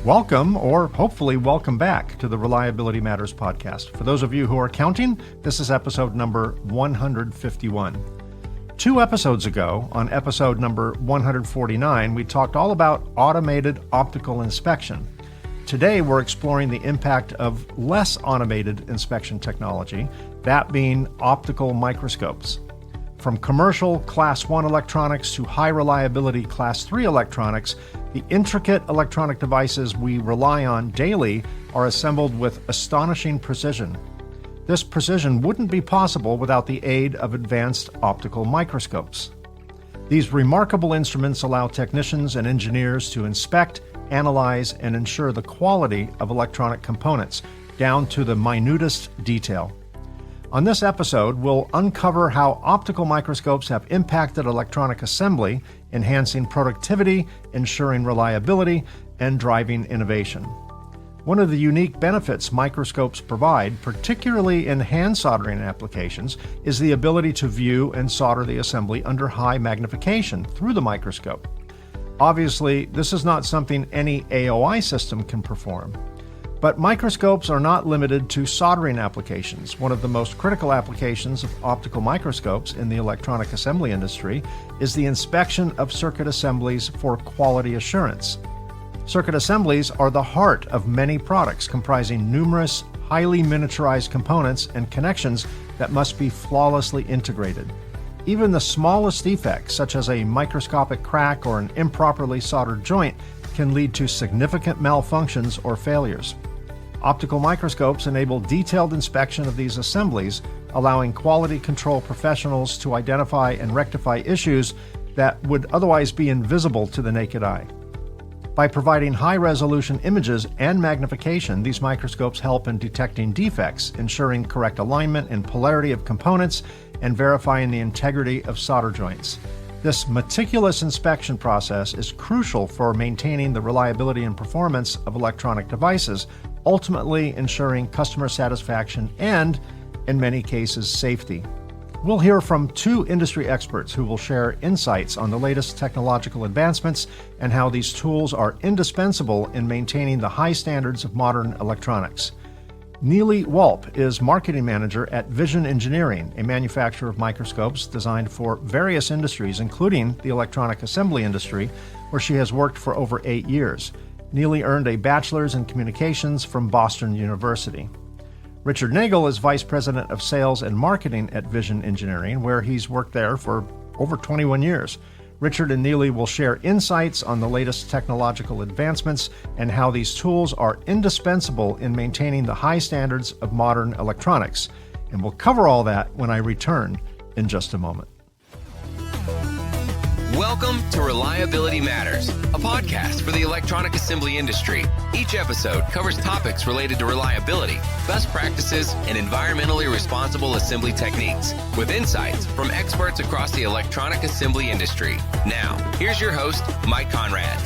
Welcome, or hopefully welcome back to the Reliability Matters podcast. For those of you who are counting, this is episode number 151. 2 episodes ago, on episode number 149, we talked all about automated optical inspection. Today, we're exploring the impact of less automated inspection technology, that being optical microscopes. From commercial Class 1 electronics to high-reliability Class 3 electronics, the intricate electronic devices we rely on daily are assembled with astonishing precision. This precision wouldn't be possible without the aid of advanced optical microscopes. These remarkable instruments allow technicians and engineers to inspect, analyze, and ensure the quality of electronic components, down to the minutest detail. On this episode, we'll uncover how optical microscopes have impacted electronic assembly, enhancing productivity, ensuring reliability, and driving innovation. One of the unique benefits microscopes provide, particularly in hand soldering applications, is the ability to view and solder the assembly under high magnification through the microscope. Obviously, this is not something any AOI system can perform. But microscopes are not limited to soldering applications. One of the most critical applications of optical microscopes in the electronic assembly industry is the inspection of circuit assemblies for quality assurance. Circuit assemblies are the heart of many products, comprising numerous highly miniaturized components and connections that must be flawlessly integrated. Even the smallest defects, such as a microscopic crack or an improperly soldered joint, can lead to significant malfunctions or failures. Optical microscopes enable detailed inspection of these assemblies, allowing quality control professionals to identify and rectify issues that would otherwise be invisible to the naked eye. By providing high-resolution images and magnification, these microscopes help in detecting defects, ensuring correct alignment and polarity of components, and verifying the integrity of solder joints. This meticulous inspection process is crucial for maintaining the reliability and performance of electronic devices, ultimately ensuring customer satisfaction and, in many cases, safety. We'll hear from 2 industry experts who will share insights on the latest technological advancements and how these tools are indispensable in maintaining the high standards of modern electronics. Neely Walp is marketing manager at Vision Engineering, a manufacturer of microscopes designed for various industries, including the electronic assembly industry, where she has worked for over 8 years. Neely earned a bachelor's in communications from Boston University. Richard Nagel is vice president of sales and marketing at Vision Engineering, where he's worked there for over 21 years. Richard and Neely will share insights on the latest technological advancements and how these tools are indispensable in maintaining the high standards of modern electronics. And we'll cover all that when I return in just a moment. Welcome to Reliability Matters, a podcast for the electronic assembly industry. Each episode covers topics related to reliability, best practices, and environmentally responsible assembly techniques, with insights from experts across the electronic assembly industry. Now, here's your host, Mike Conrad.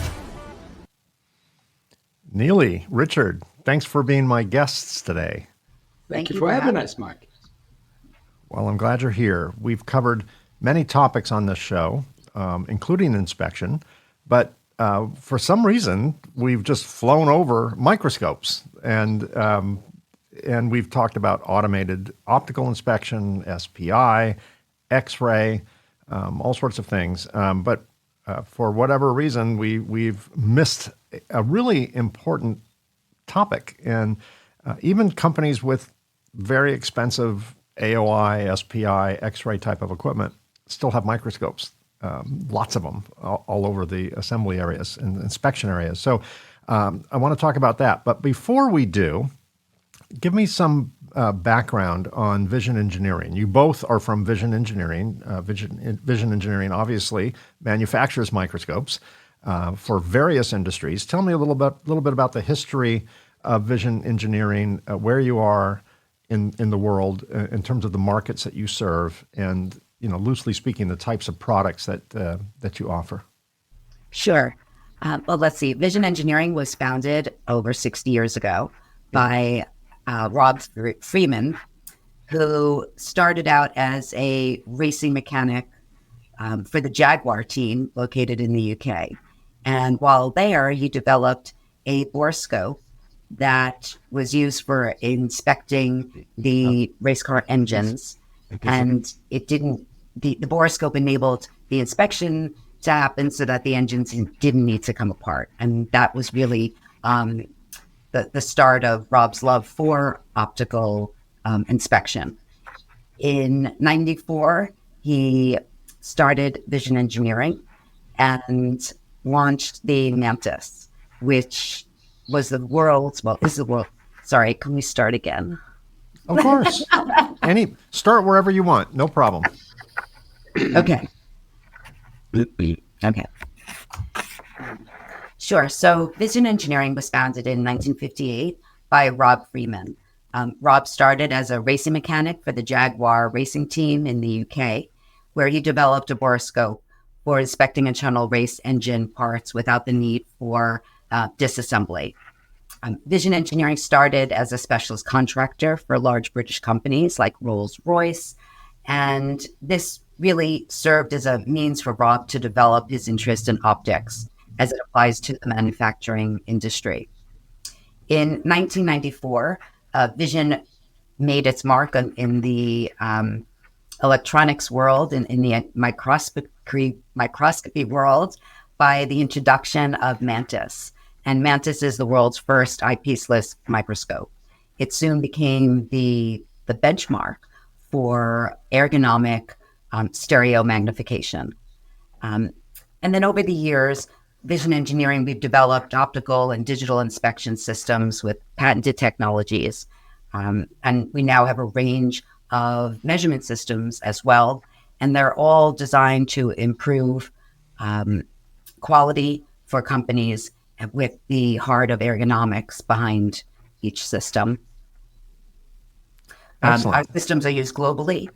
Neely, Richard, thanks for being my guests today. Thank you for having us, Mike. Well, I'm glad you're here. We've covered many topics on this show, including inspection, but for some reason, we've just flown over microscopes, and we've talked about automated optical inspection, SPI, X-ray, all sorts of things. But for whatever reason, we've missed a really important topic, and even companies with very expensive AOI, SPI, X-ray type of equipment still have microscopes. Lots of them all over the assembly areas and inspection areas. So I want to talk about that. But before we do, give me some background on Vision Engineering. You both are from Vision Engineering. Vision Engineering obviously manufactures microscopes for various industries. Tell me a little bit about the history of Vision Engineering, where you are in the world in terms of the markets that you serve, and loosely speaking, the types of products that you offer. Sure. Well, let's see. Vision Engineering was founded over 60 years ago by Rob Freeman, who started out as a racing mechanic for the Jaguar team located in the UK. And while there, he developed a borescope that was used for inspecting the race car engines. And it didn't, the borescope enabled the inspection to happen so that the engines didn't need to come apart. And that was really the start of Rob's love for optical inspection. In 94, he started vision engineering and launched the Mantis, which was the world's, well, this is the world. Sorry, can we start again? Of course. Start wherever you want. No problem. Okay. Okay. Sure. So vision engineering was founded in 1958 by Rob Freeman. Rob started as a racing mechanic for the Jaguar racing team in the UK, where he developed a borescope for inspecting internal race engine parts without the need for disassembly. Vision engineering started as a specialist contractor for large British companies like Rolls-Royce, and this really served as a means for Rob to develop his interest in optics as it applies to the manufacturing industry. In 1994, Vision made its mark in the electronics world, in the microscopy world, by the introduction of Mantis. And Mantis is the world's first eyepieceless microscope. It soon became the benchmark for ergonomic stereo magnification. And then over the years, vision engineering, we've developed optical and digital inspection systems with patented technologies. And we now have a range of measurement systems as well. And they're all designed to improve quality for companies with the heart of ergonomics behind each system. Our systems are used globally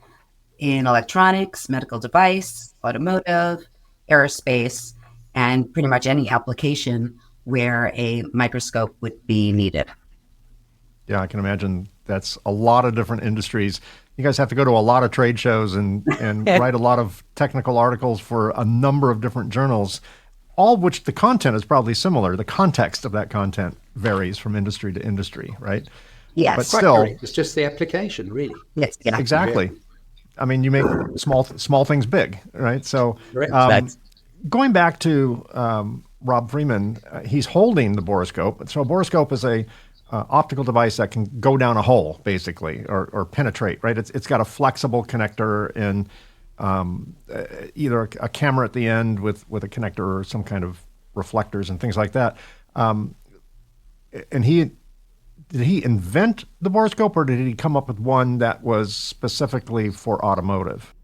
in electronics, medical device, automotive, aerospace, and pretty much any application where a microscope would be needed. Yeah, I can imagine that's a lot of different industries. You guys have to go to a lot of trade shows and write a lot of technical articles for a number of different journals, all of which the content is probably similar. The context of that content varies from industry to industry, right? Yes. But still, it's just the application, really. Yes, yeah. Exactly. I mean, you make small things big, right? So going back to Rob Freeman, he's holding the borescope. So a borescope is a optical device that can go down a hole, basically, or penetrate, right? It's got a flexible connector and either a camera at the end with a connector or some kind of reflectors and things like that. And did he invent the borescope, or did he come up with one that was specifically for automotive?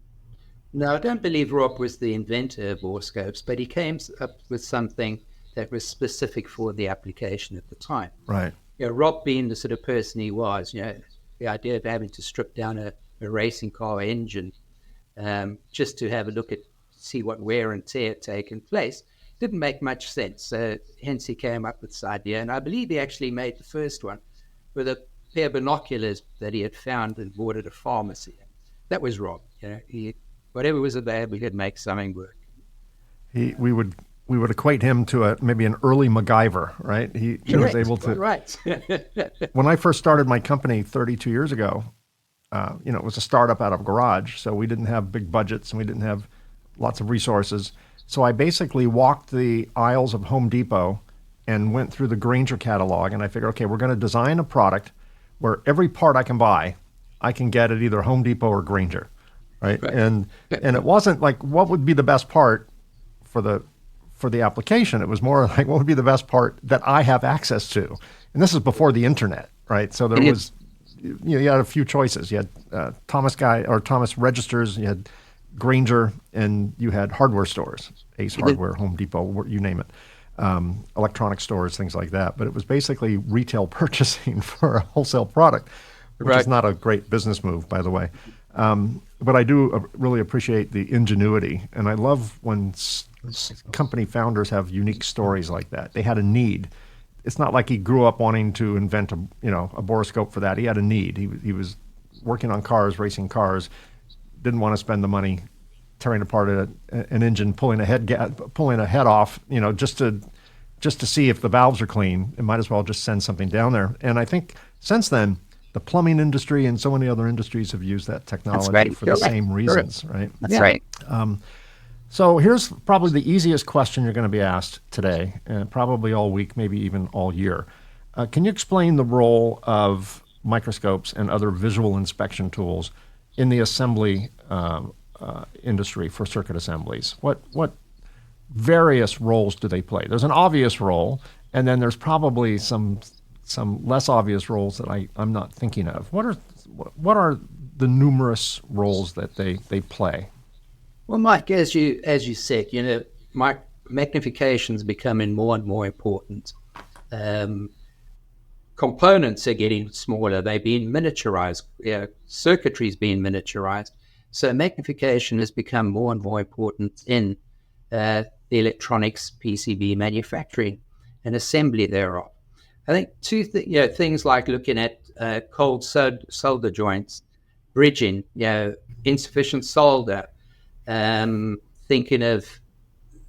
No, I don't believe Rob was the inventor of borescopes, but he came up with something that was specific for the application at the time. Right. Rob being the sort of person he was, the idea of having to strip down a racing car engine just to have a look at, see what wear and tear had taken place, didn't make much sense. So hence he came up with this idea. And I believe he actually made the first one with a pair of binoculars that he had found and bought at a pharmacy. That was Rob. Whatever was available, he could make something work. We would equate him to maybe an early MacGyver, right? He was able to. Right. When I first started my company 32 years ago, it was a startup out of a garage, so we didn't have big budgets and we didn't have lots of resources. So I basically walked the aisles of Home Depot and went through the Grainger catalog, and I figured, okay, we're going to design a product where every part I can buy, I can get at either Home Depot or Grainger, right? And it wasn't like what would be the best part for the application. It was more like what would be the best part that I have access to. And this is before the internet, right? So there was, you had a few choices. You had Thomas Registers, you had Grainger, and you had hardware stores, Ace Hardware, Home Depot, you name it, electronic stores, things like that. But it was basically retail purchasing for a wholesale product, which is not a great business move, by the way. But I do really appreciate the ingenuity, and I love when company founders have unique stories like that. They had a need. It's not like he grew up wanting to invent a borescope for that. He had a need. He was working on cars, racing cars, didn't want to spend the money tearing apart an engine, pulling a head off, just to just to see if the valves are clean, it might as well just send something down there. And I think since then, the plumbing industry and so many other industries have used that technology for the same reasons, right? That's right. So here's probably the easiest question you're going to be asked today, and probably all week, maybe even all year. Can you explain the role of microscopes and other visual inspection tools in the assembly industry for circuit assemblies? What various roles do they play? There's an obvious role, and then there's probably some less obvious roles that I'm not thinking of. What are the numerous roles that they play? Well, Mike, as you said, magnification is becoming more and more important. Components are getting smaller. They're being miniaturized. Circuitry is being miniaturized. So magnification has become more and more important in the electronics PCB manufacturing and assembly thereof. I think things like looking at cold solder joints, bridging, insufficient solder, thinking of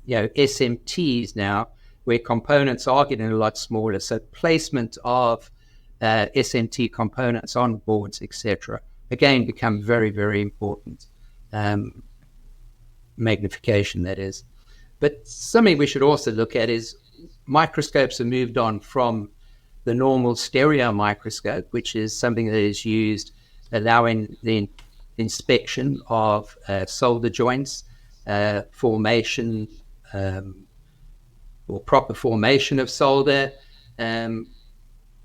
SMTs now, where components are getting a lot smaller. So placement of SMT components on boards, etc., again, become very, very important. Magnification, that is. But something we should also look at is microscopes have moved on from the normal stereo microscope, which is something that is used allowing the inspection of solder joints, formation or proper formation of solder,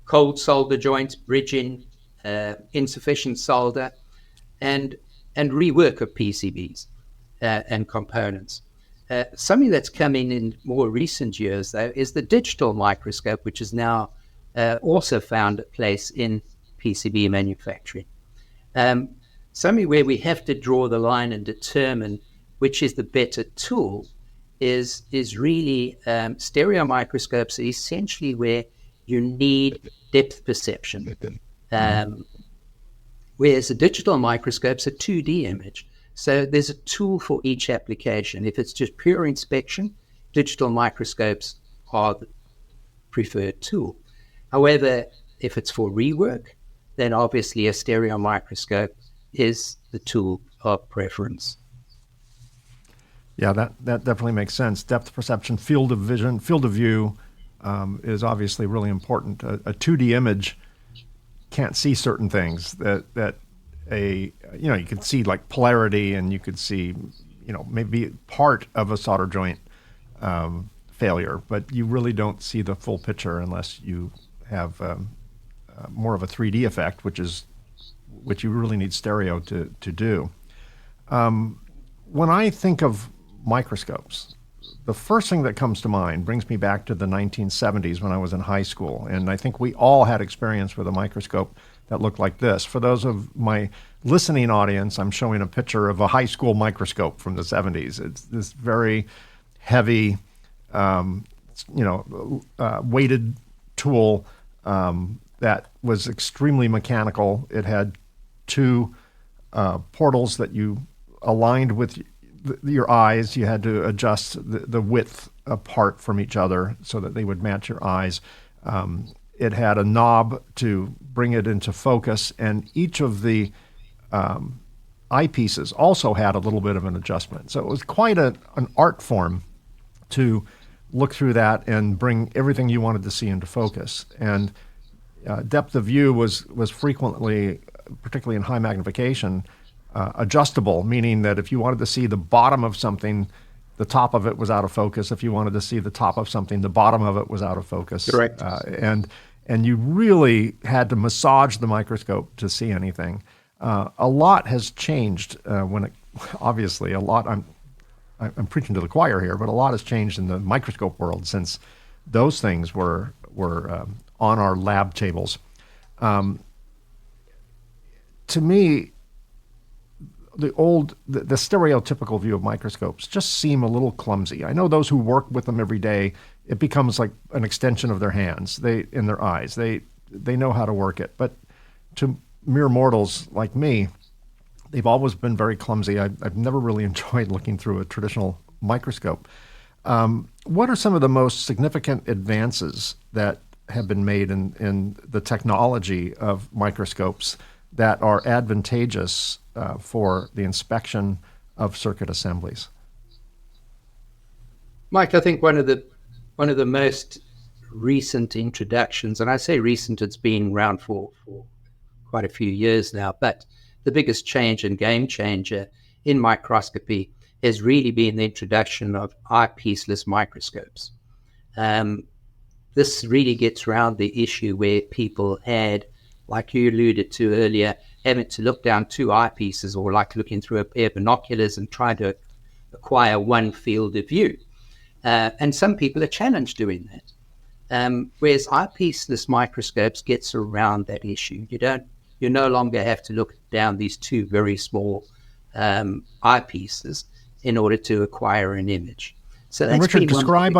cold solder joints, bridging, insufficient solder, and rework of PCBs and components. Something that's coming in more recent years, though, is the digital microscope, which is now also found a place in PCB manufacturing. Something where we have to draw the line and determine which is the better tool is really stereo microscopes are essentially where you need depth perception, whereas the digital microscope's a 2D image. So there's a tool for each application. If it's just pure inspection, digital microscopes are the preferred tool. However, if it's for rework, then obviously a stereo microscope is the tool of preference. Yeah, that definitely makes sense. Depth perception, field of vision, field of view is obviously really important. A 2D image can't see certain things that you could see like polarity, and you could see maybe part of a solder joint failure, but you really don't see the full picture unless you have more of a 3D effect, which you really need stereo to do. When I think of microscopes, the first thing that comes to mind brings me back to the 1970s when I was in high school, and I think we all had experience with a microscope that looked like this. For those of my listening audience, I'm showing a picture of a high school microscope from the 70s. It's this very heavy, weighted tool that was extremely mechanical. It had two portals that you aligned with your eyes. You had to adjust the width apart from each other so that they would match your eyes. It had a knob to bring it into focus, and each of the eyepieces also had a little bit of an adjustment. So it was quite an art form to look through that and bring everything you wanted to see into focus. And depth of view was frequently, particularly in high magnification, adjustable, meaning that if you wanted to see the bottom of something, the top of it was out of focus. If you wanted to see the top of something, the bottom of it was out of focus. Correct. And you really had to massage the microscope to see anything. A lot has changed obviously a lot. I'm preaching to the choir here, but a lot has changed in the microscope world since those things were on our lab tables. To me, the stereotypical view of microscopes just seem a little clumsy. I know those who work with them every day, it becomes like an extension of their hands, in their eyes. They know how to work it. But to mere mortals like me, they've always been very clumsy. I've never really enjoyed looking through a traditional microscope. what are some of the most significant advances that have been made in the technology of microscopes that are advantageous for the inspection of circuit assemblies? Mike, I think one of the most recent introductions, and I say recent, it's been around for quite a few years now, but the biggest change and game changer in microscopy has really been the introduction of eyepieceless microscopes. This really gets around the issue where people had, like you alluded to earlier, having to look down two eyepieces, or like looking through a pair of binoculars and trying to acquire one field of view. And some people are challenged doing that. Whereas eyepieceless microscopes gets around that issue. You no longer have to look down these two very small eyepieces in order to acquire an image. So that's, and Richard, describe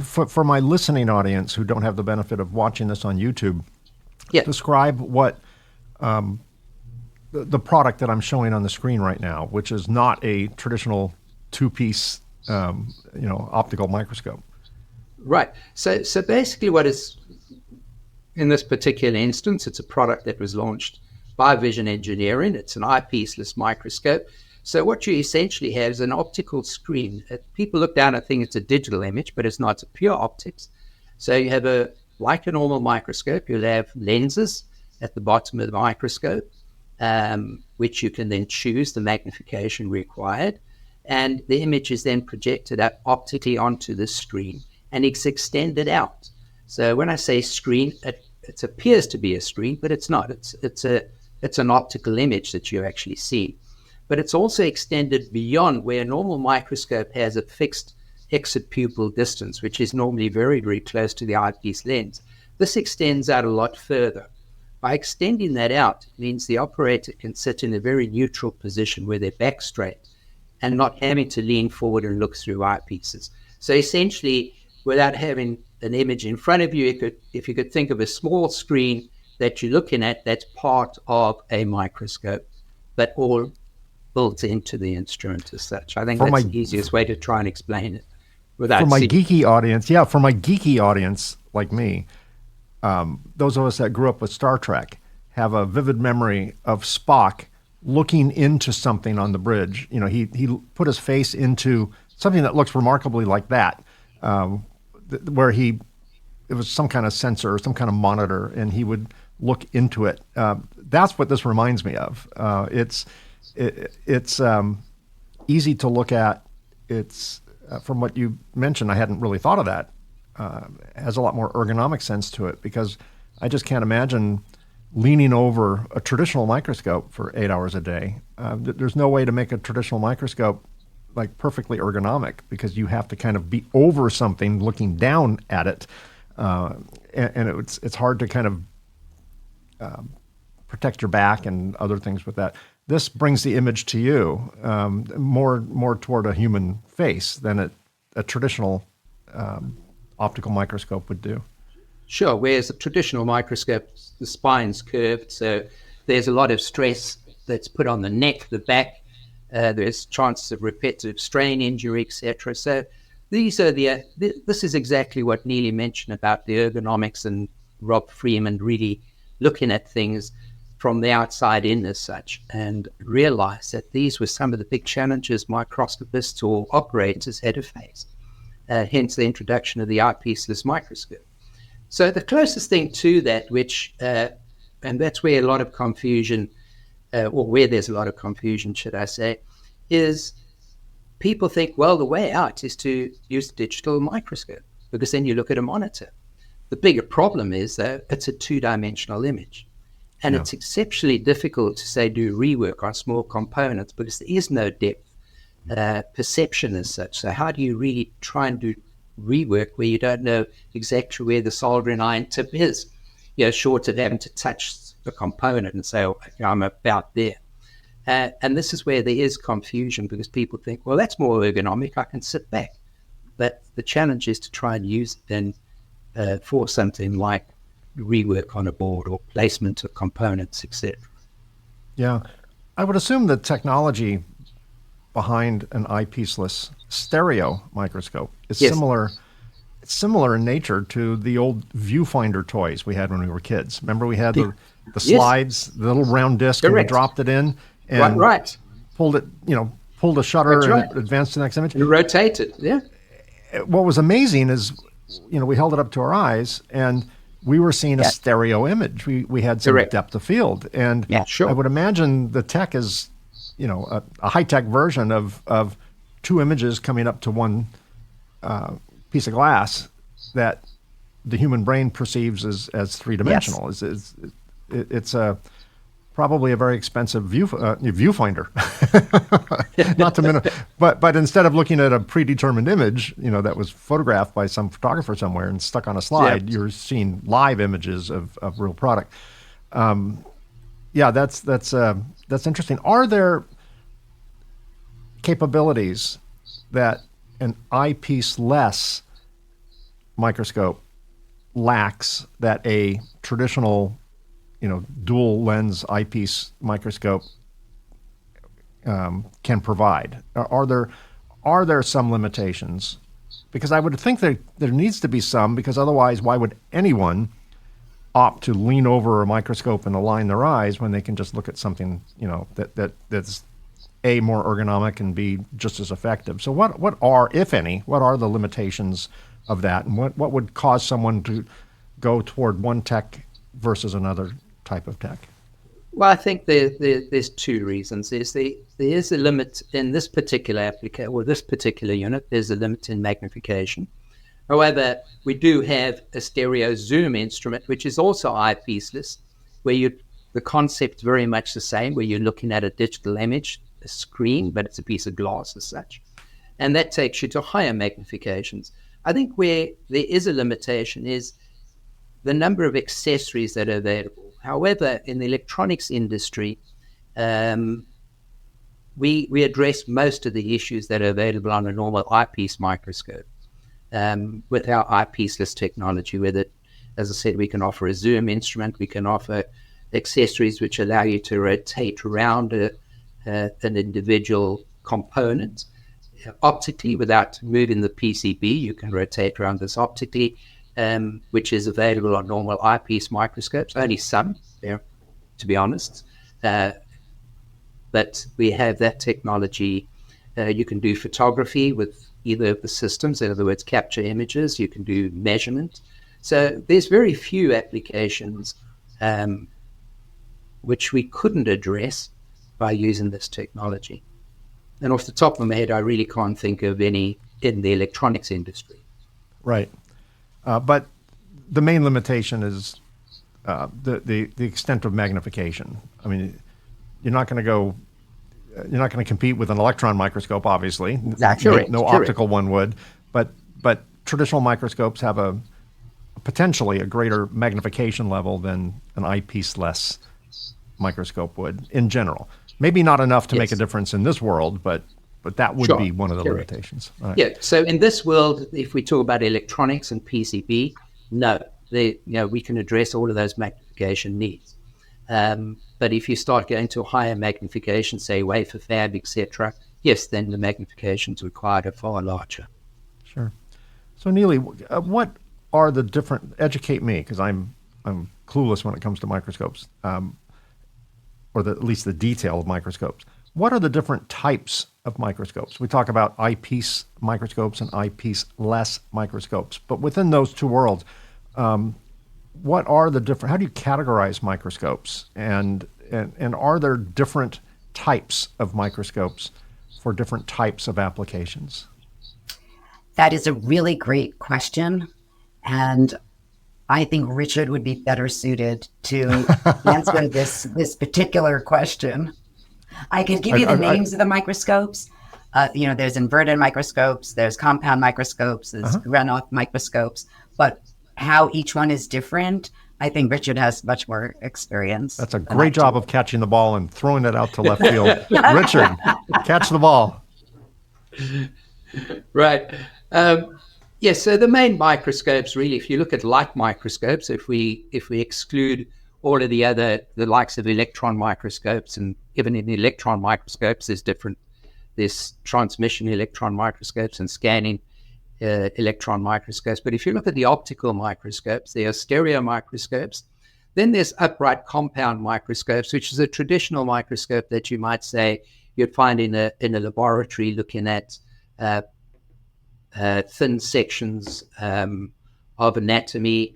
for my listening audience who don't have the benefit of watching this on YouTube, describe what the product that I'm showing on the screen right now, which is not a traditional two-piece optical microscope. Right. So basically what is, in this particular instance, it's a product that was launched by Vision Engineering. It's an eyepieceless microscope. So what you essentially have is an optical screen. People look down and think it's a digital image, but it's not. It's a pure optics. So you have like a normal microscope, you'll have lenses at the bottom of the microscope, which you can then choose the magnification required. And the image is then projected up optically onto the screen, and it's extended out. So when I say screen, it appears to be a screen, but it's not. It's an optical image that you actually see. But it's also extended beyond where a normal microscope has a fixed exit pupil distance, which is normally very, very close to the eyepiece lens. This extends out a lot further. By extending that out, it means the operator can sit in a very neutral position where they're back straight and not having to lean forward and look through eyepieces. So essentially, without having an image in front of you, if you could think of a small screen that you're looking at, that's part of a microscope, but all built into the instrument as such. I think that's the easiest way to try and explain it. For my geeky audience like me, those of us that grew up with Star Trek have a vivid memory of Spock looking into something on the bridge. He put his face into something that looks remarkably like that, where it was some kind of sensor or some kind of monitor, and he would look into it. That's what this reminds me of. It's easy to look at. It's from what you mentioned, I hadn't really thought of that. Has a lot more ergonomic sense to it, because I just can't imagine leaning over a traditional microscope for 8 hours a day. There's no way to make a traditional microscope like perfectly ergonomic, because you have to kind of be over something looking down at it, and it's hard to kind of protect your back and other things with that. This brings the image to you more toward a human face than a traditional optical microscope would do. Sure, whereas a traditional microscope, the spine's curved, so there's a lot of stress that's put on the neck, the back. There's chances of repetitive strain injury, etc. So this is exactly what Neely mentioned about the ergonomics, and Rob Freeman really looking at things from the outside in as such, and realized that these were some of the big challenges microscopists or operators had to face. Hence the introduction of the eyepieceless microscope. So the closest thing to that, and that's where a lot of confusion, or where there's a lot of confusion, should I say, is people think, well, the way out is to use a digital microscope, because then you look at a monitor. The bigger problem is, though, it's a two-dimensional image. And it's exceptionally difficult to, say, do rework on small components, because there is no depth perception as such. So how do you really try and do rework where you don't know exactly where the soldering iron tip is, short of having to touch the component and say, I'm about there. And this is where there is confusion, because people think, well, that's more ergonomic, I can sit back. But the challenge is to try and use it then for something like rework on a board or placement of components, etc. Yeah. I would assume the technology behind an eyepieceless stereo microscope is similar similar in nature to the old viewfinder toys we had when we were kids. Remember, we had the Yes. slides, the little round disc, and we Correct. dropped it in and Right. pulled it, pulled a shutter That's and right. it advanced to the next image. And rotate it. Yeah. What was amazing is, we held it up to our eyes and we were seeing a stereo image. We had some Correct. depth of field. And Sure. I would imagine the tech is, a high-tech version of two images coming up to one piece of glass that the human brain perceives as three-dimensional. It's probably a very expensive viewfinder. Not to but instead of looking at a predetermined image, that was photographed by some photographer somewhere and stuck on a slide, you're seeing live images of real product. That's interesting. Are there capabilities that an eyepiece-less microscope lacks that a traditional, dual lens eyepiece microscope can provide? Are there some limitations? Because I would think there needs to be some, because otherwise, why would anyone opt to lean over a microscope and align their eyes when they can just look at something, that's A, more ergonomic, and B, just as effective? So what are, if any, what are the limitations of that, and what would cause someone to go toward one tech versus another type of tech? Well, I think there's two reasons. There is a limit in this particular application, or this particular unit. There's a limit in magnification. However, we do have a stereo zoom instrument, which is also eyepiece-less, where the concept very much the same, where you're looking at a digital image, a screen, but it's a piece of glass as such. And that takes you to higher magnifications. I think where there is a limitation is the number of accessories that are available. However, in the electronics industry, we address most of the issues that are available on a normal eyepiece microscope with our eyepiece-less technology. With it, as I said, we can offer a zoom instrument. We can offer accessories which allow you to rotate around an individual component optically without moving the PCB. You can rotate around this optically, which is available on normal eyepiece microscopes. Only some there, to be honest. But we have that technology. You can do photography with either of the systems, in other words, capture images. You can do measurement. So there's very few applications which we couldn't address by using this technology. And off the top of my head, I really can't think of any in the electronics industry. Right. But the main limitation is the extent of magnification. I mean, you're not going to compete with an electron microscope, obviously. Exactly. No optical one would. But traditional microscopes have a potentially a greater magnification level than an eyepiece-less microscope would in general. Maybe not enough to make a difference in this world, but that would be one of the limitations. Right. Yeah. So in this world, if we talk about electronics and PCB, we can address all of those magnification needs. But if you start going to a higher magnification, say wafer fab, etc., yes, then the magnifications required are far larger. Sure. So Neely, what are the different? Educate me, because I'm clueless when it comes to microscopes, or at least the detail of microscopes. What are the different types of microscopes? We talk about eyepiece microscopes and eyepiece-less microscopes, but within those two worlds, what are the different? How do you categorize microscopes, and are there different types of microscopes for different types of applications? That is a really great question, and I think Richard would be better suited to answer this particular question. I can give you the names of the microscopes. There's inverted microscopes, there's compound microscopes, there's runoff microscopes, but how each one is different, I think Richard has much more experience. That's a great job of catching the ball and throwing it out to left field. Richard, catch the ball. Right. Yes, so the main microscopes, really, if you look at light microscopes, if we exclude all of the likes of electron microscopes, and even in electron microscopes, there's transmission electron microscopes and scanning electron microscopes. But if you look at the optical microscopes, there are stereo microscopes. Then there's upright compound microscopes, which is a traditional microscope that you might say you'd find in a laboratory looking at thin sections of anatomy,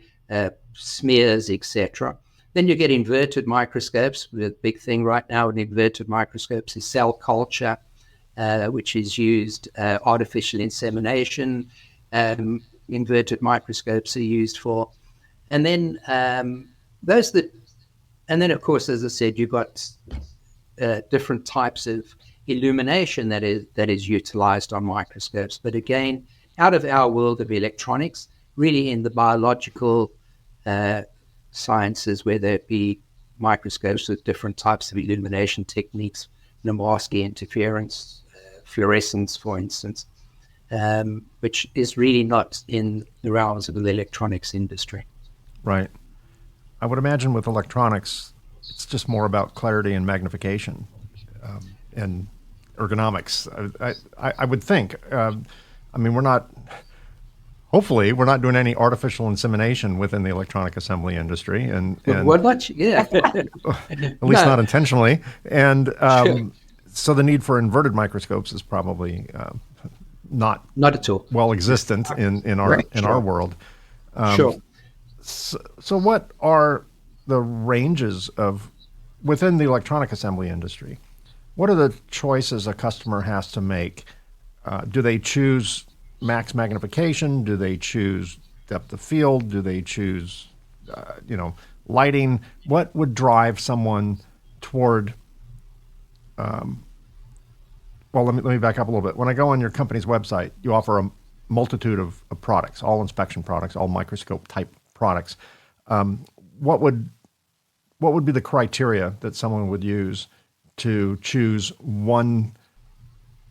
smears, etc. Then you get inverted microscopes. The big thing right now in inverted microscopes is cell culture, which is used artificial insemination. Inverted microscopes are used for, and then of course, as I said, you've got different types of illumination that is utilized on microscopes. But again, out of our world of electronics, really in the biological sciences, whether it be microscopes with different types of illumination techniques, Namarsky interference, fluorescence, for instance, which is really not in the realms of the electronics industry. Right. I would imagine with electronics, it's just more about clarity and magnification and ergonomics. I would think. Hopefully, we're not doing any artificial insemination within the electronic assembly industry, and what much? Yeah, at least not intentionally. And Sure. So the need for inverted microscopes is probably not at all well existent in our world. Sure. So what are the ranges of within the electronic assembly industry? What are the choices a customer has to make? Do they choose max magnification? Do they choose depth of field? Do they choose, lighting? What would drive someone toward? Let me back up a little bit. When I go on your company's website, you offer a multitude of products, all inspection products, all microscope type products. What would be the criteria that someone would use to choose one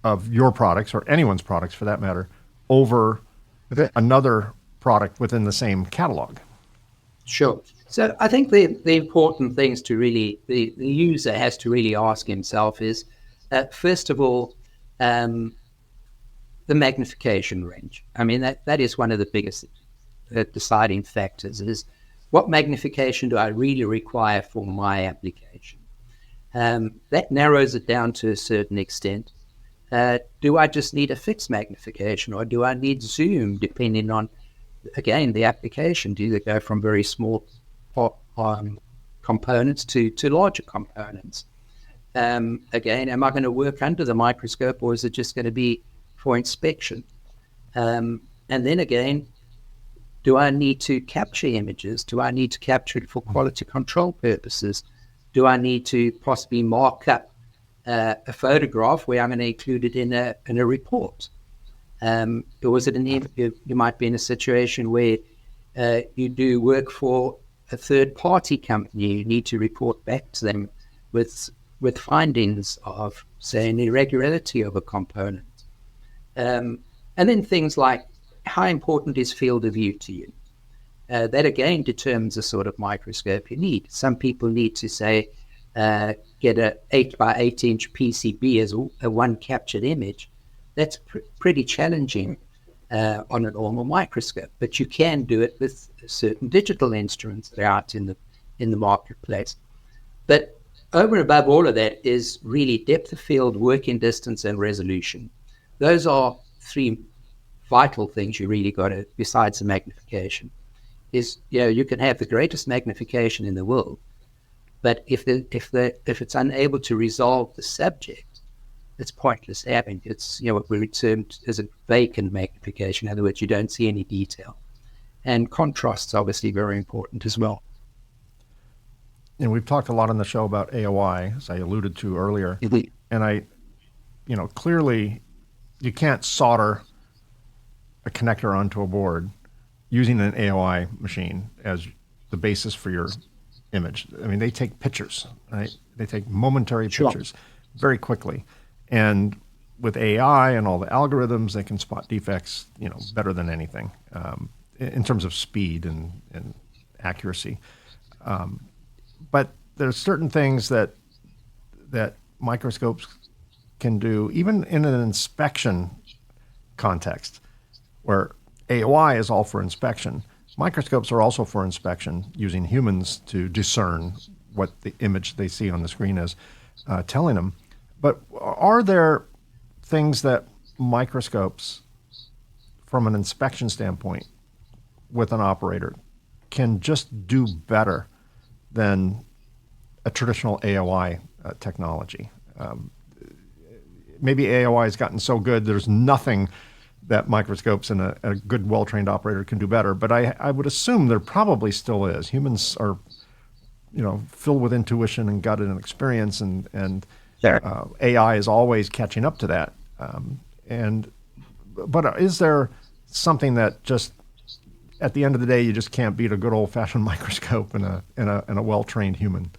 of your products, or anyone's products for that matter, over another product within the same catalog? Sure. So I think the important things to really, the user has to really ask himself is, first of all, the magnification range. I mean, that is one of the biggest deciding factors, is what magnification do I really require for my application? That narrows it down to a certain extent. Do I just need a fixed magnification, or do I need zoom, depending on, again, the application? Do they go from very small components to larger components? Again, am I going to work under the microscope, or is it just going to be for inspection? And then again, do I need to capture images? Do I need to capture it for quality control purposes? Do I need to possibly mark up a photograph where I'm going to include it in a report? Or is it you might be in a situation where you do work for a third-party company. You need to report back to them with findings of, say, an irregularity of a component. And then things like, how important is field of view to you? That again determines the sort of microscope you need. Some people need to say, get a 8 by 8 inch PCB as a one captured image. That's pretty challenging on a normal microscope, but you can do it with certain digital instruments that are out in the marketplace. But over and above all of that is really depth of field, working distance, and resolution. Those are three vital things you really got to, besides the magnification. Is, you can have the greatest magnification in the world, but if it's unable to resolve the subject, it's pointless having. It's what we termed as a vacant magnification. In other words, you don't see any detail. And contrast's obviously very important as well. And we've talked a lot on the show about AOI, as I alluded to earlier. Mm-hmm. And clearly you can't solder a connector onto a board using an AOI machine as the basis for your image. I mean, they take pictures, right? They take momentary pictures very quickly. And with AI and all the algorithms, they can spot defects, better than anything in terms of speed and accuracy. But there's certain things that microscopes can do, even in an inspection context, where AOI is all for inspection. Microscopes are also for inspection, using humans to discern what the image they see on the screen is telling them. But are there things that microscopes, from an inspection standpoint, with an operator, can just do better than a traditional AOI technology? Maybe AOI has gotten so good there's nothing that microscopes and a good, well-trained operator can do better. But I would assume there probably still is. Humans are, filled with intuition and gut and experience, and Sure. AI is always catching up to that. But is there something that just, at the end of the day, you just can't beat a good old-fashioned microscope and a well-trained human?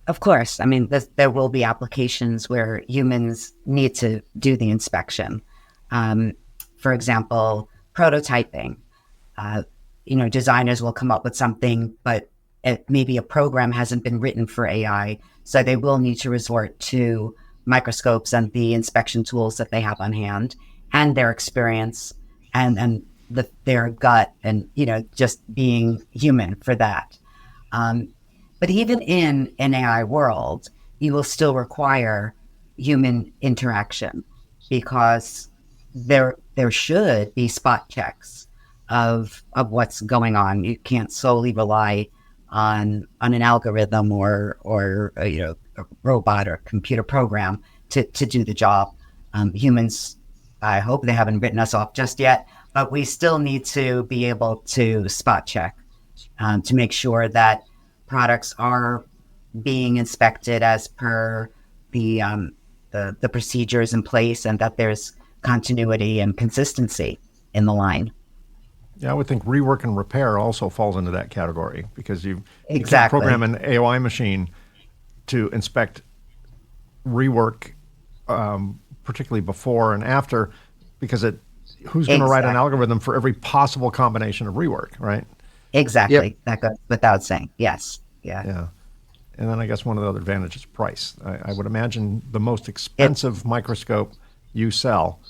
Of course. I mean, there will be applications where humans need to do the inspection. For example, prototyping. Designers will come up with something, but maybe a program hasn't been written for AI, so they will need to resort to microscopes and the inspection tools that they have on hand, and their experience, and their gut, and just being human for that. But even in an AI world, you will still require human interaction, because there should be spot checks of what's going on. You can't solely rely on an algorithm or a robot or computer program to do the job. Humans, I hope they haven't written us off just yet, but we still need to be able to spot check to make sure that products are being inspected as per the procedures in place, and that there's continuity and consistency in the line. Yeah, I would think rework and repair also falls into that category, because you can't Exactly. program an AOI machine to inspect rework, particularly before and after, because who's going to write an Exactly. algorithm for every possible combination of rework, right? Exactly. Yep. That goes without saying. Yes. Yeah. Yeah. And then I guess one of the other advantages is price. I would imagine the most expensive microscope you sell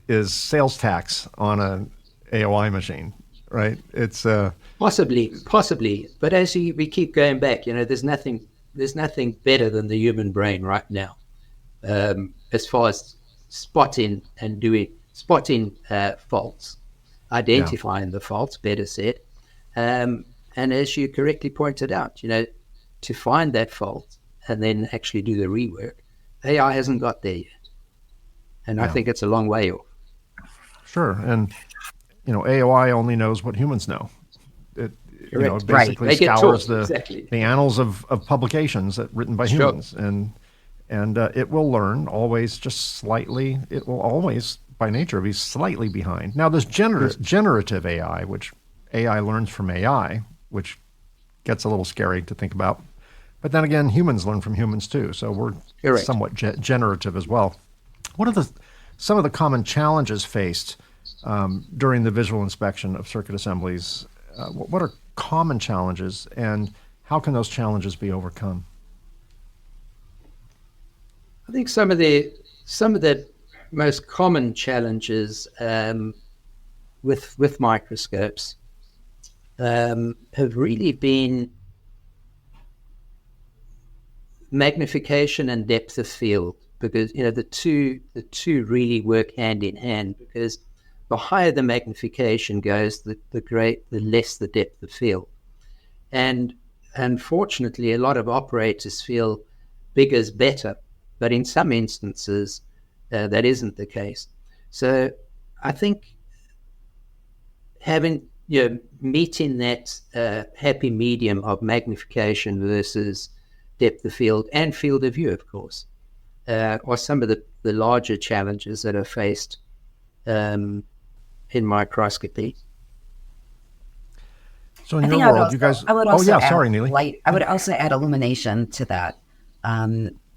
is sales tax on an AOI machine, right? It's Possibly. But as we keep going back, there's nothing better than the human brain right now, as far as spotting faults, identifying the faults, better said. And as you correctly pointed out, to find that fault and then actually do the rework, AI hasn't got there yet. And I think it's a long way off. Sure. And, AOI only knows what humans know. It Correct. basically They get scours taught, exactly. the annals of publications written by Sure. humans. And it will learn always just slightly. It will always, by nature, be slightly behind. Now, there's generative AI, which AI learns from AI, which gets a little scary to think about. But then again, humans learn from humans too. So we're Correct. somewhat generative as well. What are some of the common challenges faced during the visual inspection of circuit assemblies? What are common challenges, and how can those challenges be overcome? I think some of the most common challenges with microscopes have really been magnification and depth of field, because the two really work hand in hand, because the higher the magnification goes, the less the depth of field. And unfortunately, a lot of operators feel bigger is better, but in some instances that isn't the case. So I think meeting that happy medium of magnification versus depth of field and field of view, of course, are some of the larger challenges that are faced in microscopy. So in your world, you guys... I would also add sorry, Neely. light. I would also add illumination to that.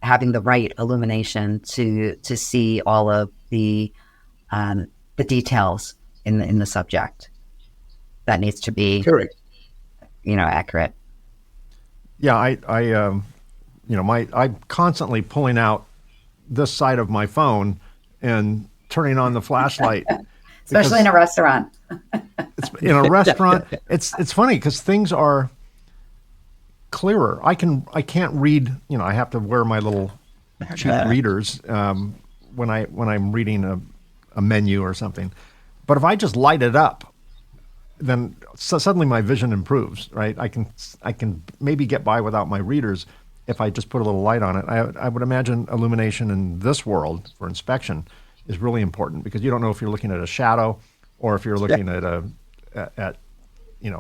Having the right illumination to see all of the details in the subject. That needs to be Correct. Accurate. Yeah, I'm constantly pulling out this side of my phone and turning on the flashlight especially in a restaurant. In a restaurant, it's funny because things are clearer. I can't read. I have to wear my little cheap readers when I'm reading a menu or something. But if I just light it up, then suddenly my vision improves. Right? I can maybe get by without my readers if I just put a little light on it. I would imagine illumination in this world for inspection is really important because you don't know if you're looking at a shadow or if you're looking at a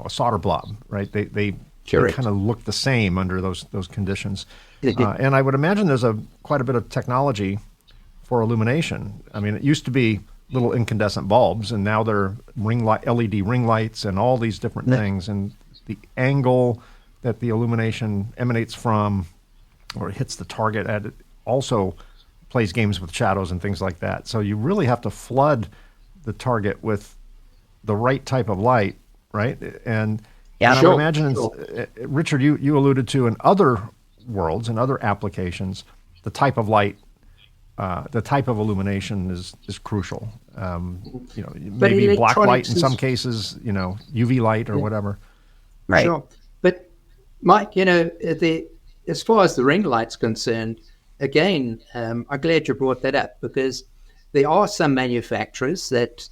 solder blob, right? They kind of look the same under those conditions. And I would imagine there's quite a bit of technology for illumination. I mean, it used to be little incandescent bulbs, and now they're LED ring lights and all these different things. And the angle that the illumination emanates from or hits the target at it also plays games with shadows and things like that. So you really have to flood the target with the right type of light, right? And I would imagine, Richard, you alluded to in other worlds and other applications, the type of light, the type of illumination is crucial. Maybe black light in some cases, UV light or whatever. Right. Sure. But Mike, as far as the ring light's concerned, again, I'm glad you brought that up because there are some manufacturers that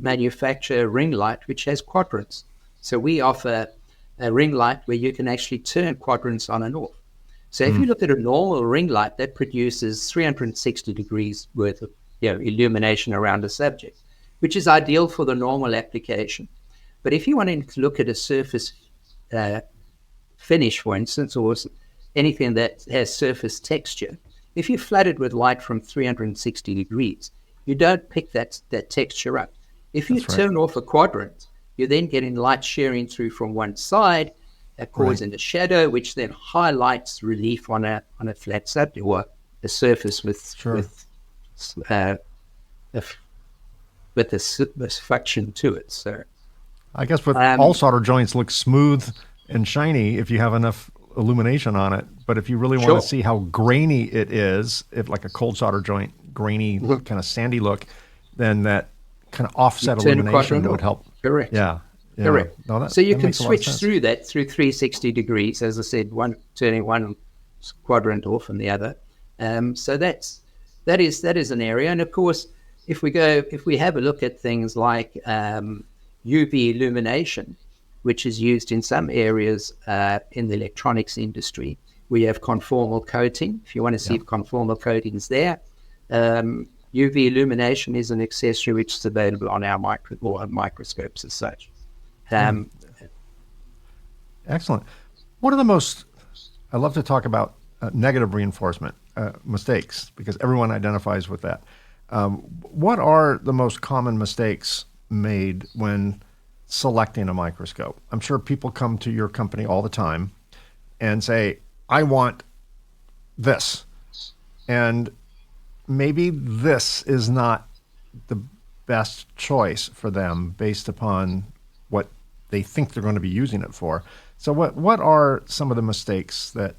manufacture a ring light which has quadrants. So we offer a ring light where you can actually turn quadrants on and off. So if you look at a normal ring light, that produces 360 degrees worth of illumination around a subject, which is ideal for the normal application. But if you wanted to look at a surface finish, for instance, or anything that has surface texture, if you flood it with light from 360 degrees, you don't pick that texture up. If you turn off a quadrant, you're then getting light sharing through from one side, causing a shadow, which then highlights relief on a flat subject or a surface with a function to it. So, I guess with all solder joints look smooth and shiny if you have enough illumination on it. But if you really want to see how grainy it is, if like a cold solder joint, grainy, kind of sandy look, then that kind of offset illumination would help. Correct. Yeah. Correct. No, so you can switch through that through 360 degrees, as I said, turning one quadrant off and the other. So that is an area. And of course, if we have a look at things like UV illumination, which is used in some areas in the electronics industry, we have conformal coating. If you want to see if conformal coating is there, UV illumination is an accessory which is available on our microscopes as such. Excellent. One of the most, I love to talk about negative reinforcement mistakes because everyone identifies with that. What are the most common mistakes made when selecting a microscope? I'm sure people come to your company all the time and say, I want this. And maybe this is not the best choice for them based upon what they think they're going to be using it for. So what are some of the mistakes that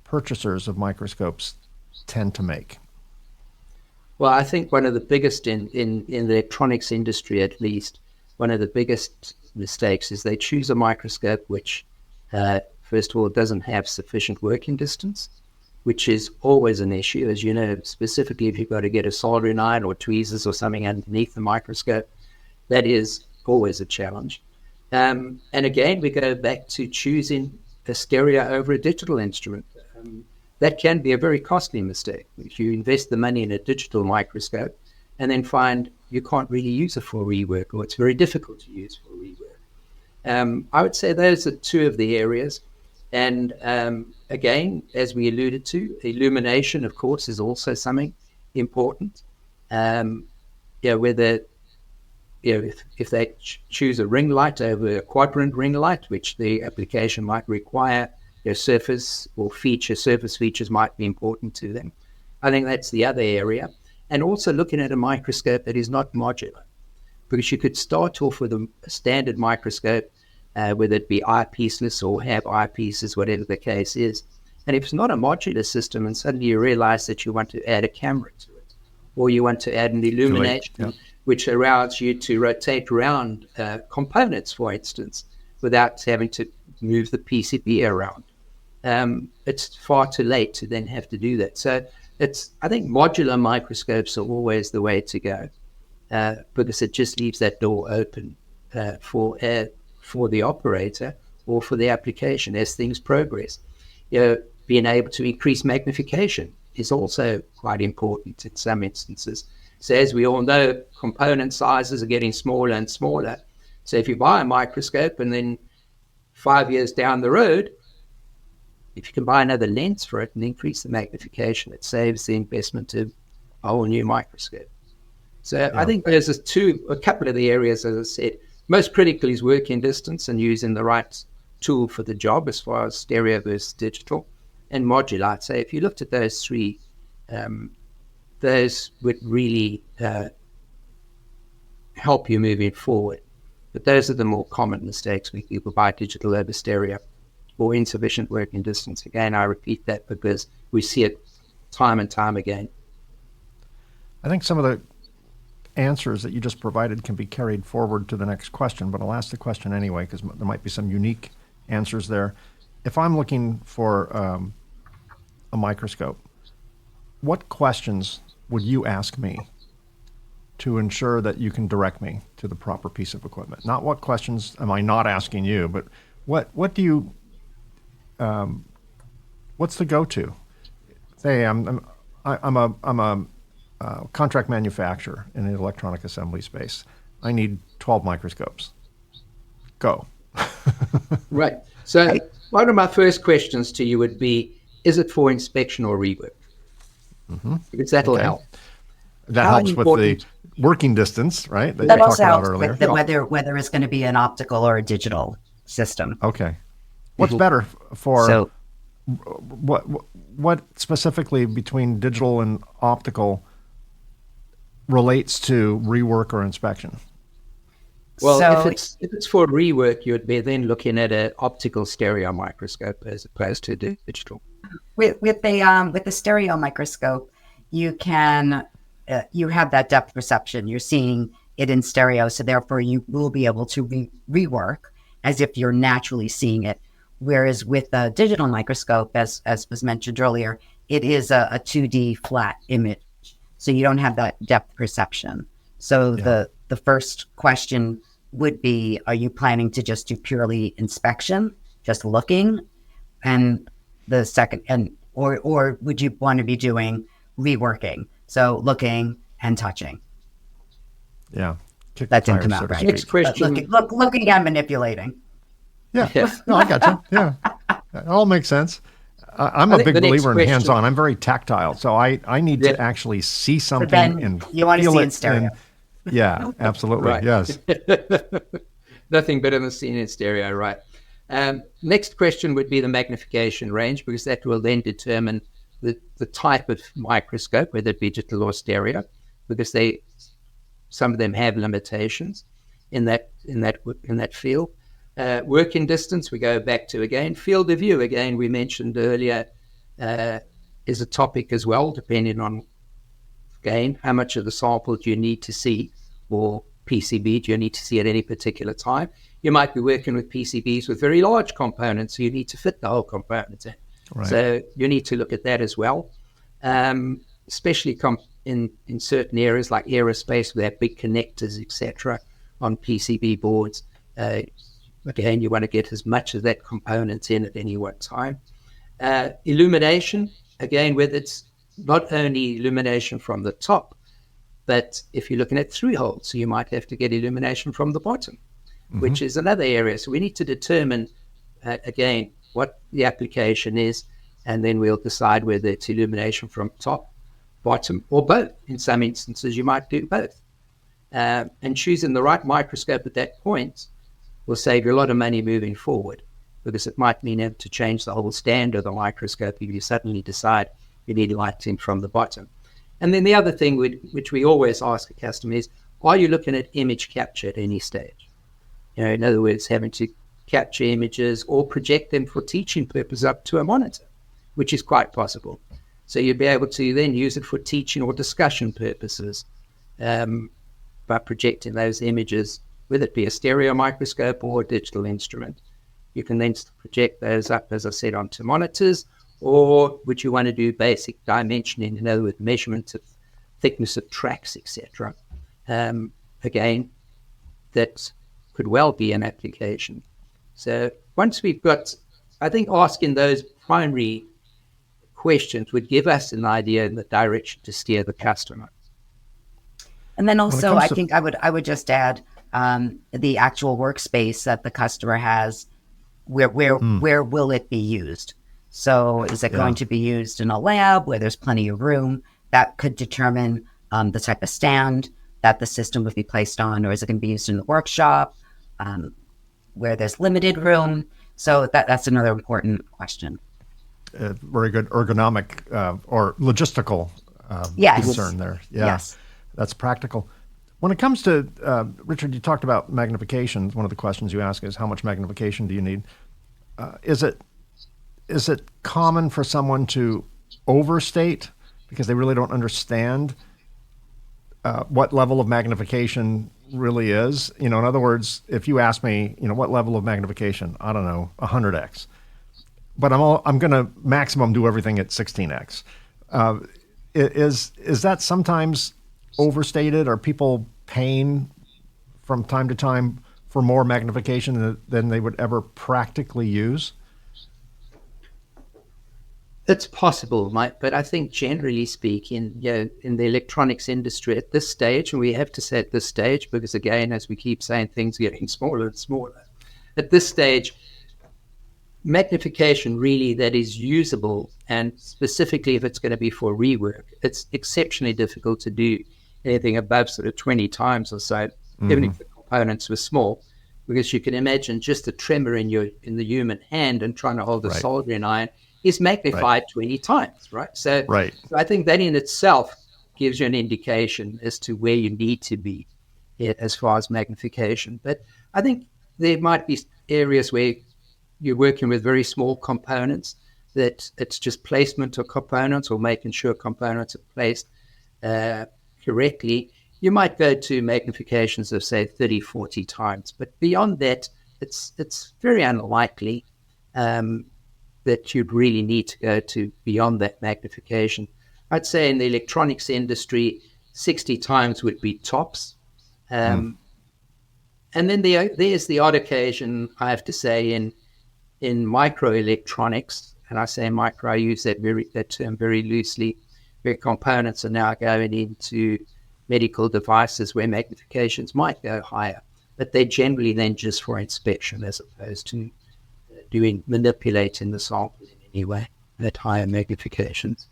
purchasers of microscopes tend to make? Well, I think one of the biggest in the electronics industry, at least, one of the biggest mistakes is they choose a microscope which, first of all, doesn't have sufficient working distance, which is always an issue. As you know, specifically if you've got to get a soldering iron or tweezers or something underneath the microscope, that is always a challenge. And again, we go back to choosing a stereo over a digital instrument. That can be a very costly mistake. If you invest the money in a digital microscope and then find you can't really use it for rework, or it's very difficult to use for rework. I would say those are two of the areas. And again, as we alluded to, illumination, of course, is also something important. Whether if they choose a ring light over a quadrant ring light, which the application might require, surface features might be important to them. I think that's the other area. And also looking at a microscope that is not modular, because you could start off with a standard microscope, whether it be eyepieceless or have eyepieces, whatever the case is. And if it's not a modular system and suddenly you realize that you want to add a camera to it, or you want to add an illumination, which allows you to rotate around components, for instance, without having to move the PCB around. It's far too late to then have to do that. So I think modular microscopes are always the way to go, because it just leaves that door open for the operator or for the application as things progress. Being able to increase magnification is also quite important in some instances. So as we all know, component sizes are getting smaller and smaller. So if you buy a microscope and then 5 years down the road, if you can buy another lens for it and increase the magnification, it saves the investment of a whole new microscope. So I think there's a couple of the areas, as I said. Most critical is working distance and using the right tool for the job as far as stereo versus digital, and modular. I'd say if you looked at those three, those would really help you moving forward. But those are the more common mistakes when people buy digital over stereo or insufficient working distance. Again, I repeat that because we see it time and time again. I think some of the answers that you just provided can be carried forward to the next question, but I'll ask the question anyway because there might be some unique answers there. If I'm looking for a microscope, what questions would you ask me to ensure that you can direct me to the proper piece of equipment? Not what questions am I not asking you, but what do you what's the go-to? Say I'm a contract manufacturer in the electronic assembly space. I need 12 microscopes. Go. Right. So one of my first questions to you would be, is it for inspection or rework? Mm-hmm. Because that'll help. That helps with the working distance, right? That also helps with whether it's going to be an optical or a digital system. Okay. What's better for what specifically between digital and optical relates to rework or inspection? Well, so if it's for rework, you would be then looking at an optical stereo microscope as opposed to digital. With the stereo microscope, you can you have that depth perception. You're seeing it in stereo, so therefore you will be able to rework as if you're naturally seeing it. Whereas with a digital microscope, as was mentioned earlier, it is a 2D flat image, so you don't have that depth perception. So the first question would be, are you planning to just do purely inspection, just looking? And the second, or would you want to be doing reworking? So looking and touching. Yeah. That didn't come out right. Next question. Looking and manipulating. Yeah. No, I got you. Yeah. It all makes sense. I'm a big believer in hands-on. I'm very tactile. So I need to actually see something and you want to see in stereo. Yeah, absolutely. Right. Yes. Nothing better than seeing in stereo, right? Next question would be the magnification range, because that will then determine the type of microscope, whether it be digital or stereo, because some of them have limitations in that field. Working distance, we go back to again. Field of view, again, we mentioned earlier, is a topic as well, depending on, again, how much of the sample do you need to see, or PCB do you need to see at any particular time. You might be working with PCBs with very large components, so you need to fit the whole component in. Right. So you need to look at that as well, especially in certain areas like aerospace, where they have big connectors, etc., on PCB boards. Again, you want to get as much of that component in at any one time. Illumination, again, whether it's not only illumination from the top, but if you're looking at through holes, so you might have to get illumination from the bottom, which is another area. So we need to determine, again, what the application is, and then we'll decide whether it's illumination from top, bottom, or both. In some instances, you might do both. And choosing the right microscope at that point will save you a lot of money moving forward, because it might mean having to change the whole stand of the microscope if you suddenly decide you need lighting from the bottom. And then the other thing which we always ask a customer is, are you looking at image capture at any stage? In other words, having to capture images or project them for teaching purposes up to a monitor, which is quite possible. So you'd be able to then use it for teaching or discussion purposes by projecting those images, whether it be a stereo microscope or a digital instrument. You can then project those up, as I said, onto monitors, or would you want to do basic dimensioning, with measurements of thickness of tracks, etc. Again, that could well be an application. So once we've got, I think asking those primary questions would give us an idea in the direction to steer the customer. And then also, I think I would just add the actual workspace that the customer has. Where will it be used? So is it going to be used in a lab where there's plenty of room? That could determine the type of stand that the system would be placed on, or is it going to be used in the workshop where there's limited room? So that's another important question. Very good ergonomic or logistical concern there. Yeah, yes. That's practical. When it comes to, Richard, you talked about magnification. One of the questions you ask is, how much magnification do you need? Is it common for someone to overstate because they really don't understand what level of magnification really is? In other words, if you ask me, what level of magnification, I don't know, 100x, but I'm going to maximum do everything at 16x. Is that sometimes overstated? Are people paying from time to time for more magnification than they would ever practically use? It's possible, Mike, but I think generally speaking, in the electronics industry at this stage, and we have to say at this stage, because again, as we keep saying, things are getting smaller and smaller. At this stage, magnification really that is usable, and specifically if it's going to be for rework, it's exceptionally difficult to do anything above sort of 20 times or so, even if the components were small, because you can imagine just a tremor in the human hand and trying to hold a soldering iron is magnified 20 times, right? So I think that in itself gives you an indication as to where you need to be as far as magnification. But I think there might be areas where you're working with very small components, that it's just placement of components or making sure components are placed correctly. You might go to magnifications of, say, 30, 40 times. But beyond that, it's very unlikely that you'd really need to go to beyond that magnification. I'd say in the electronics industry, 60 times would be tops. And then there's the odd occasion, I have to say, in microelectronics, and I say micro, I use that term very loosely, where components are now going into medical devices where magnifications might go higher, but they're generally then just for inspection as opposed to manipulating the sample in any way at higher magnifications.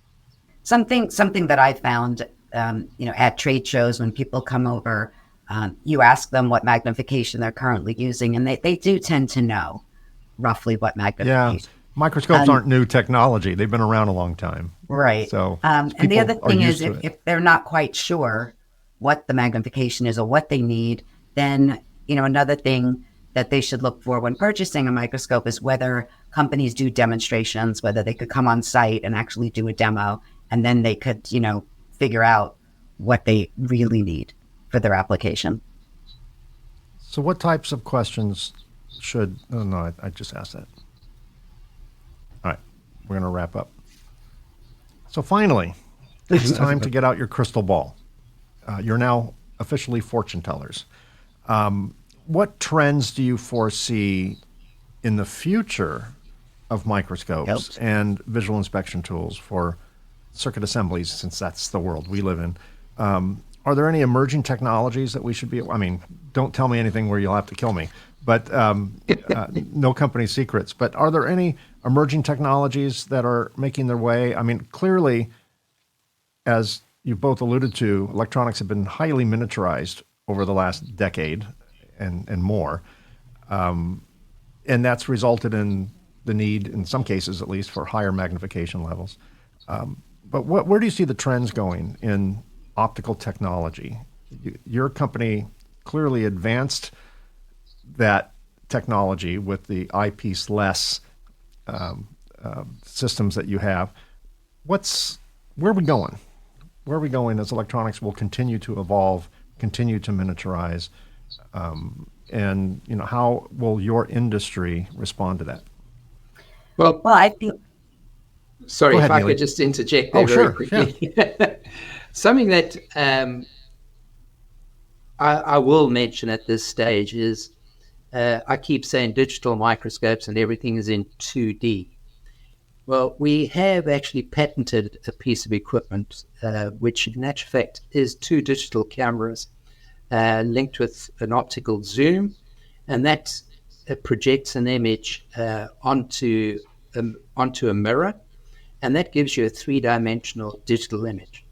Something that I found, at trade shows when people come over, you ask them what magnification they're currently using, and they do tend to know roughly what magnification. Yeah, microscopes aren't new technology; they've been around a long time. Right. So, and the other thing is, if they're not quite sure what the magnification is or what they need, then another thing that they should look for when purchasing a microscope is whether companies do demonstrations, whether they could come on site and actually do a demo, and then they could, figure out what they really need for their application. So what types of questions should, I just asked that. All right, we're going to wrap up. So finally, it's time to get out your crystal ball. You're now officially fortune tellers. What trends do you foresee in the future of microscopes and visual inspection tools for circuit assemblies, since that's the world we live in? Are there any emerging technologies that we should be, don't tell me anything where you'll have to kill me, but no company secrets, but are there any emerging technologies that are making their way? Clearly, as you both alluded to, electronics have been highly miniaturized over the last decade and more. And that's resulted in the need, in some cases at least, for higher magnification levels. But where do you see the trends going in optical technology? Your company clearly advanced that technology with the eyepiece-less systems that you have. What's where are we going? Where are we going as electronics will continue to evolve, continue to miniaturize, and how will your industry respond to that? Well, I think. sorry, Go if ahead, I Neely. could just interject Oh, there very sure, quickly. Something that I will mention at this stage is I keep saying digital microscopes and everything is in 2D. Well, we have actually patented a piece of equipment, which in actual fact is two digital cameras linked with an optical zoom, and that projects an image onto a mirror, and that gives you a three-dimensional digital image.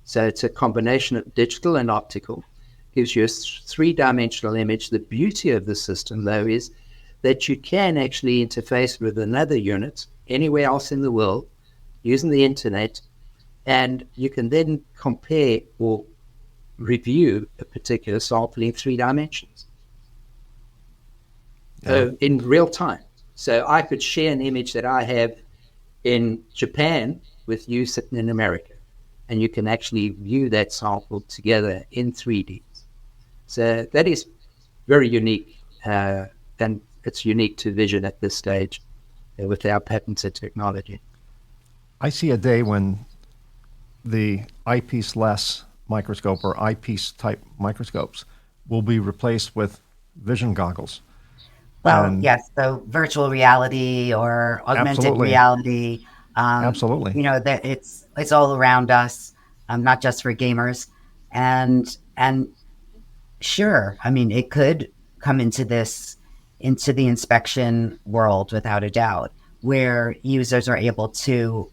So it's a combination of digital and optical, gives you a three-dimensional image. The beauty of the system, though, is that you can actually interface with another unit anywhere else in the world using the internet, and you can then compare or review a particular sample in 3 dimensions in real time. So I could share an image that I have in Japan with you sitting in America, and you can actually view that sample together in 3D. So that is very unique, and it's unique to vision at this stage with our patented technology. I see a day when the eyepiece-less microscope or eyepiece-type microscopes will be replaced with vision goggles. Well, yes, so virtual reality or augmented Absolutely. reality. Absolutely. That it's all around us, not just for gamers, and sure, I mean, it could come into the inspection world without a doubt, where users are able to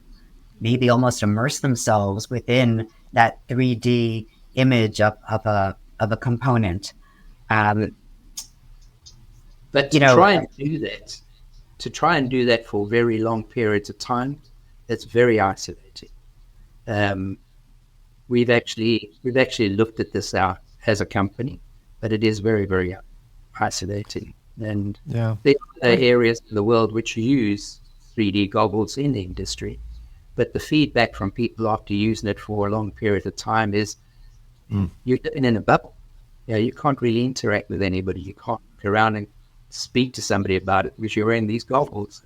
maybe almost immerse themselves within that 3D image of a component. But to try and do that for very long periods of time, it's very isolating. We've actually looked at this out as a company, but it is very, very isolating. And there are areas in the world which use 3D goggles in the industry, but the feedback from people after using it for a long period of time is you're living in a bubble. You can't really interact with anybody. You can't go around and speak to somebody about it because you're wearing these goggles.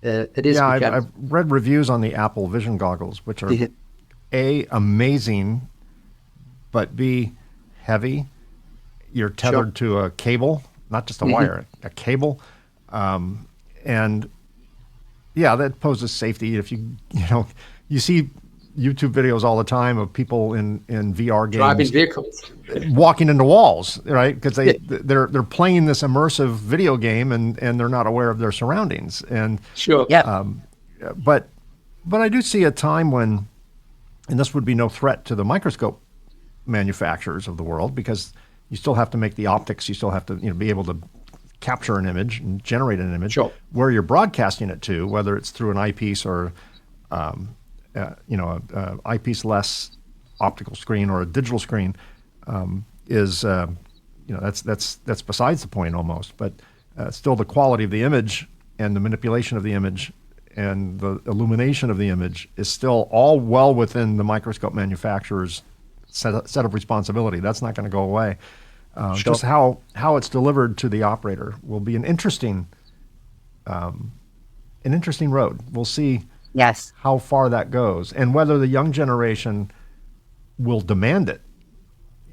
It is. Yeah, I've read reviews on the Apple Vision goggles, which are A, amazing, but B, heavy. You're tethered to a cable, not just a wire, a cable. And yeah, that poses safety. If you see YouTube videos all the time of people in VR games driving vehicles, walking into walls, right? Because they're playing this immersive video game and they're not aware of their surroundings. And but I do see a time when, and this would be no threat to the microscope manufacturers of the world, because you still have to make the optics, you still have to be able to capture an image and generate an image. Where you're broadcasting it to, whether it's through an eyepiece or eyepiece-less optical screen or a digital screen, is that's besides the point almost. But still, the quality of the image and the manipulation of the image and the illumination of the image is still all well within the microscope manufacturer's set of responsibility. That's not going to go away. Just how it's delivered to the operator will be an interesting road. We'll see. Yes. How far that goes, and whether the young generation will demand it.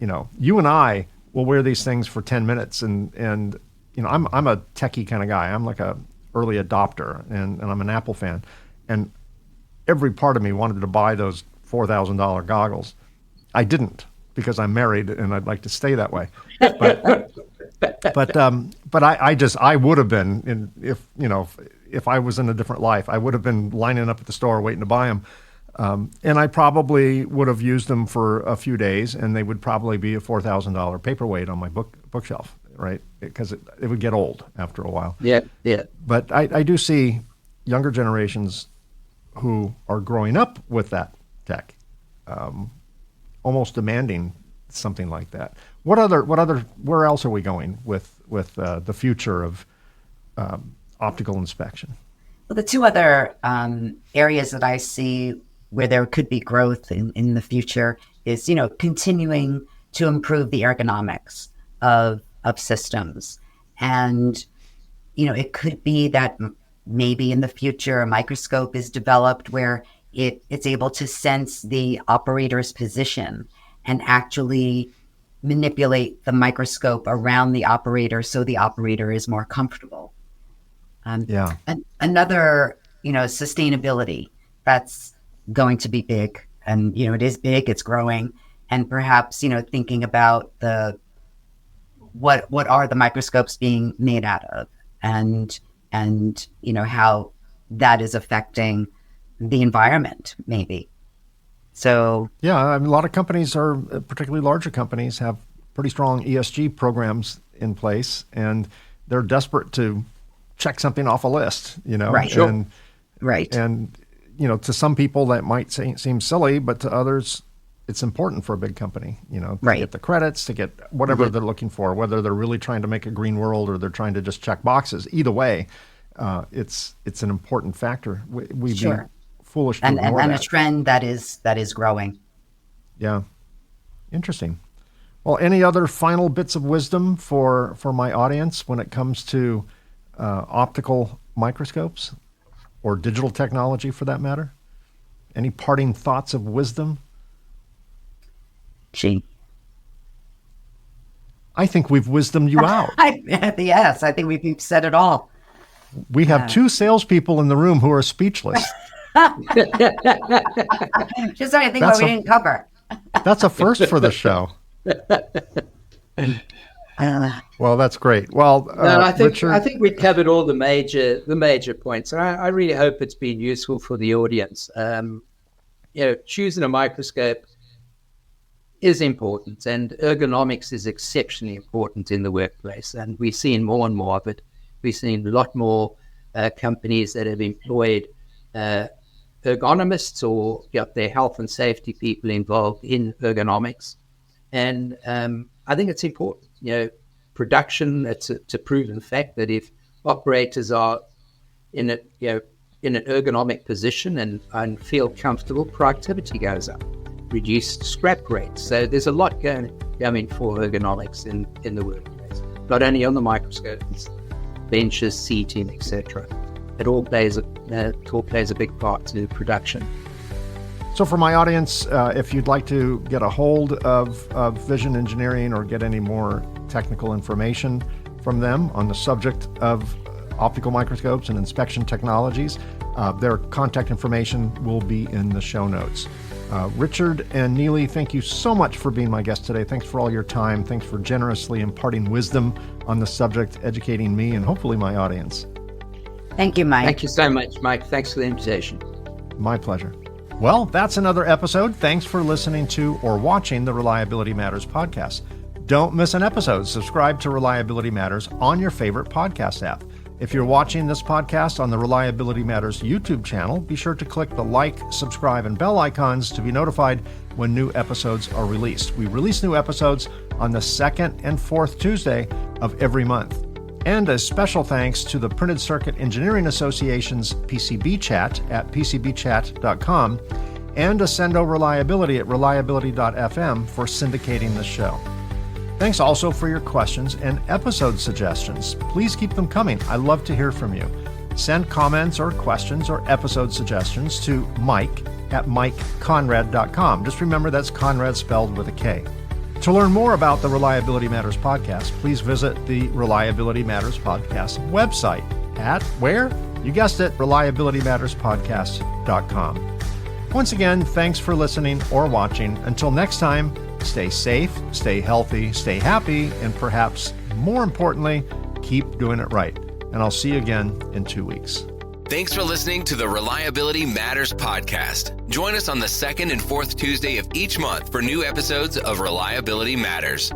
You and I will wear these things for 10 minutes, and I'm a techie kind of guy. I'm like a early adopter, and I'm an Apple fan, and every part of me wanted to buy those $4,000 goggles. I didn't, because I'm married and I'd like to stay that way. But I would have been, if I was in a different life, I would have been lining up at the store waiting to buy them. And I probably would have used them for a few days, and they would probably be a $4,000 paperweight on my bookshelf, right? Because it would get old after a while. Yeah. But I do see younger generations who are growing up with that tech, almost demanding something like that. Where else are we going with the future of optical inspection? Well, the two other areas that I see where there could be growth in the future is, continuing to improve the ergonomics of systems. And, it could be that maybe in the future a microscope is developed where it's able to sense the operator's position and actually manipulate the microscope around the operator so the operator is more comfortable. Another, sustainability, that's going to be big. And, it is big, it's growing. And perhaps, thinking about what are the microscopes being made out of, and how that is affecting the environment, maybe. So yeah, a lot of companies are, particularly larger companies, have pretty strong ESG programs in place, and they're desperate to check something off a list, Right. Sure. And, right. And, to some people that might seem silly, but to others, it's important for a big company, to get the credits, to get whatever they're looking for, whether they're really trying to make a green world or they're trying to just check boxes. Either way, it's an important factor. We'd be foolish to ignore that. And a trend that is growing. Yeah. Interesting. Well, any other final bits of wisdom for my audience when it comes to optical microscopes or digital technology for that matter? Any parting thoughts of wisdom? Gee. I think we've wisdomed you out. Yes, I think we've said it all. We have two salespeople in the room who are speechless. Just trying to think what we didn't cover. That's a first for the show. Well, that's great. Well, I think Richard, I think we covered all the major points. I really hope it's been useful for the audience. Choosing a microscope is important, and ergonomics is exceptionally important in the workplace. And we're seeing more and more of it. We've seen a lot more companies that have employed ergonomists or got their health and safety people involved in ergonomics. And I think it's important. Production, it's a proven fact that if operators are in an ergonomic position and feel comfortable, productivity goes up, reduced scrap rates. So there's a lot going for ergonomics in the workplace, not only on the microscopes, benches, seating, etc. It all plays a big part to production. So for my audience, if you'd like to get a hold of Vision Engineering or get any more technical information from them on the subject of optical microscopes and inspection technologies, their contact information will be in the show notes. Richard and Neely, thank you so much for being my guest today. Thanks for all your time. Thanks for generously imparting wisdom on the subject, educating me and hopefully my audience. Thank you, Mike. Thank you so much, Mike. Thanks for the invitation. My pleasure. Well, that's another episode. Thanks for listening to or watching the Reliability Matters podcast. Don't miss an episode. Subscribe to Reliability Matters on your favorite podcast app. If you're watching this podcast on the Reliability Matters YouTube channel, be sure to click the like, subscribe, and bell icons to be notified when new episodes are released. We release new episodes on the second and fourth Tuesday of every month. And a special thanks to the Printed Circuit Engineering Association's PCB Chat at pcbchat.com and Ascendo Reliability at reliability.fm for syndicating the show. Thanks also for your questions and episode suggestions. Please keep them coming. I love to hear from you. Send comments or questions or episode suggestions to Mike at mikeconrad.com. Just remember that's Conrad spelled with a K. To learn more about the Reliability Matters podcast, please visit the Reliability Matters podcast website at where? You guessed it, reliabilitymatterspodcast.com. Once again, thanks for listening or watching. Until next time, stay safe, stay healthy, stay happy, and perhaps more importantly, keep doing it right. And I'll see you again in 2 weeks. Thanks for listening to the Reliability Matters podcast. Join us on the second and fourth Tuesday of each month for new episodes of Reliability Matters.